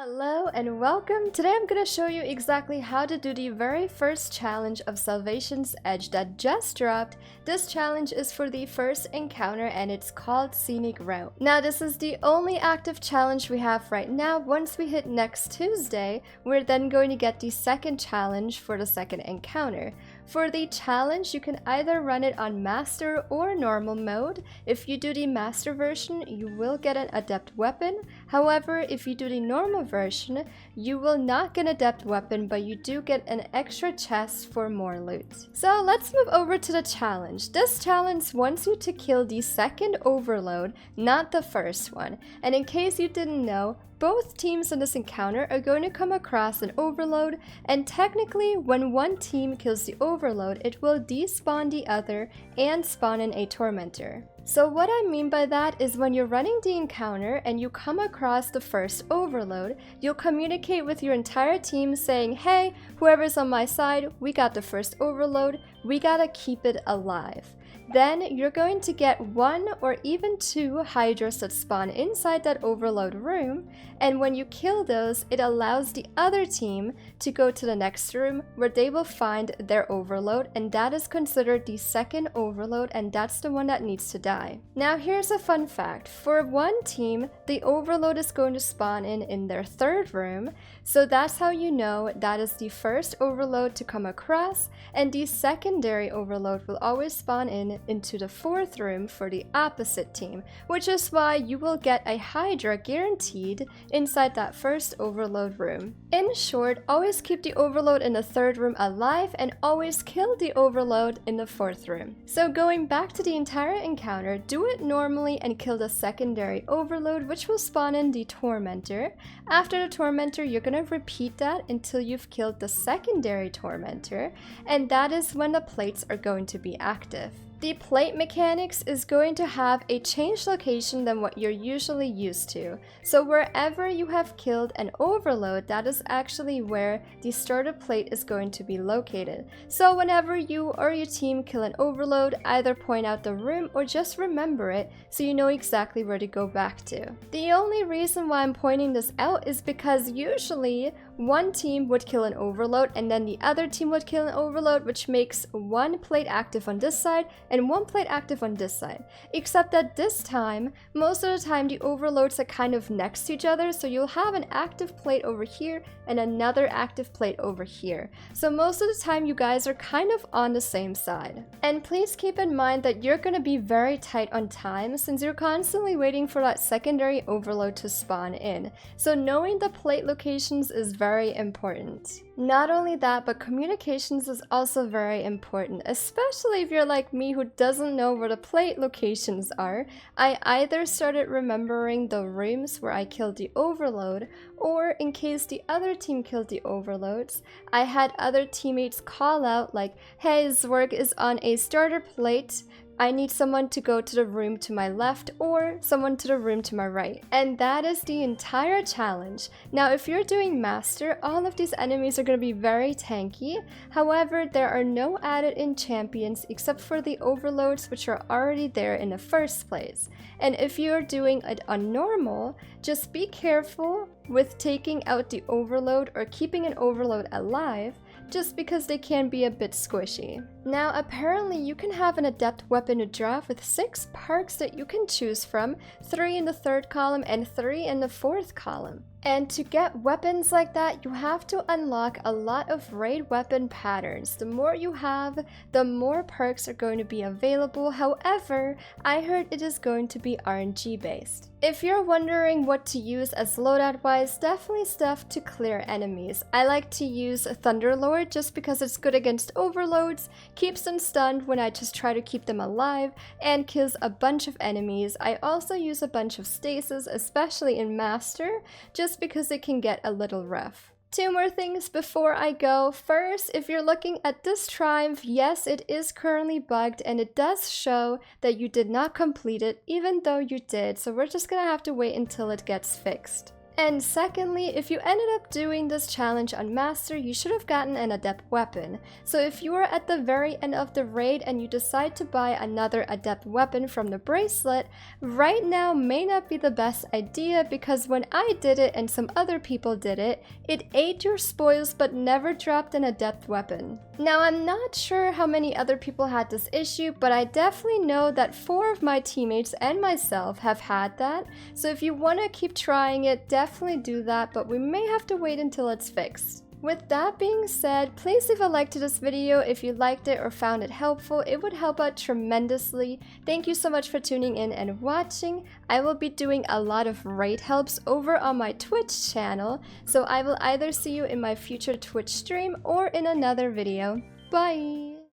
Hello and welcome! Today I'm going to show you exactly how to do the very first challenge of Salvation's Edge that just dropped. This challenge is for the first encounter and it's called Scenic Route. Now this is the only active challenge we have right now. Once we hit next Tuesday, we're then going to get the second challenge for the second encounter. For the challenge, you can either run it on Master or Normal mode. If you do the Master version, you will get an Adept weapon. However, if you do the normal version, you will not get an Adept weapon, but you do get an extra chest for more loot. So let's move over to the challenge. This challenge wants you to kill the second overload, not the first one. And in case you didn't know, both teams in this encounter are going to come across an overload, and technically when one team kills the overload, it will despawn the other and spawn in a tormentor. So what I mean by that is when you're running the encounter and you come across the first overload, you'll communicate with your entire team saying, hey, whoever's on my side, we got the first overload, we gotta keep it alive. Then you're going to get 1 or even 2 hydras that spawn inside that overload room, and when you kill those, it allows the other team to go to the next room where they will find their overload, and that is considered the second overload, and that's the one that needs to die. Now here's a fun fact. For one team, the overload is going to spawn in their third room, so that's how you know that is the first overload to come across, and the secondary overload will always spawn into the fourth room for the opposite team, which is why you will get a Hydra guaranteed inside that first overload room. In short, always keep the overload in the third room alive and always kill the overload in the fourth room. So going back to the entire encounter, do it normally and kill the secondary overload, which will spawn in the tormentor. After the tormentor, you're gonna repeat that until you've killed the secondary tormentor, and that is when the plates are going to be active. The plate mechanics is going to have a changed location than what you're usually used to. So wherever you have killed an overload, that is actually where the starter plate is going to be located. So whenever you or your team kill an overload, either point out the room or just remember it so you know exactly where to go back to. The only reason why I'm pointing this out is because usually one team would kill an overload and then the other team would kill an overload, which makes one plate active on this side and one plate active on this side. Except that this time, most of the time the overloads are kind of next to each other, so you'll have an active plate over here and another active plate over here. So most of the time you guys are kind of on the same side. And please keep in mind that you're going to be very tight on time since you're constantly waiting for that secondary overload to spawn in. So knowing the plate locations is very important. Not only that, but communications is also very important, especially if you're like me who doesn't know where the plate locations are. I either started remembering the rooms where I killed the overload, or in case the other team killed the overloads, I had other teammates call out like, hey, Zwerg is on a starter plate, I need someone to go to the room to my left or someone to the room to my right. And that is the entire challenge. Now if you're doing Master, all of these enemies are going to be very tanky. However, there are no added in champions except for the overloads, which are already there in the first place. And if you're doing it on normal, just be careful with taking out the overload or keeping an overload alive, just because they can be a bit squishy. Now apparently you can have an adept weapon to draft with 6 perks that you can choose from, 3 in the third column and 3 in the fourth column. And to get weapons like that, you have to unlock a lot of raid weapon patterns. The more you have, the more perks are going to be available. However, I heard it is going to be RNG based. If you're wondering what to use as loadout wise, definitely stuff to clear enemies. I like to use Thunderlord just because it's good against overloads, keeps them stunned when I just try to keep them alive, and kills a bunch of enemies. I also use a bunch of stasis, especially in Master, just because it can get a little rough. 2 more things before I go. First, if you're looking at this triumph, yes, it is currently bugged and it does show that you did not complete it, even though you did, so we're just gonna have to wait until it gets fixed. And secondly, if you ended up doing this challenge on Master, you should have gotten an Adept weapon. So if you are at the very end of the raid and you decide to buy another Adept weapon from the bracelet, right now may not be the best idea, because when I did it and some other people did it, it ate your spoils but never dropped an Adept weapon. Now I'm not sure how many other people had this issue, but I definitely know that 4 of my teammates and myself have had that, so if you want to keep trying it, definitely do that, but we may have to wait until it's fixed. With that being said, please leave a like to this video if you liked it or found it helpful. It would help out tremendously. Thank you so much for tuning in and watching. I will be doing a lot of raid helps over on my Twitch channel, so I will either see you in my future Twitch stream or in another video. Bye!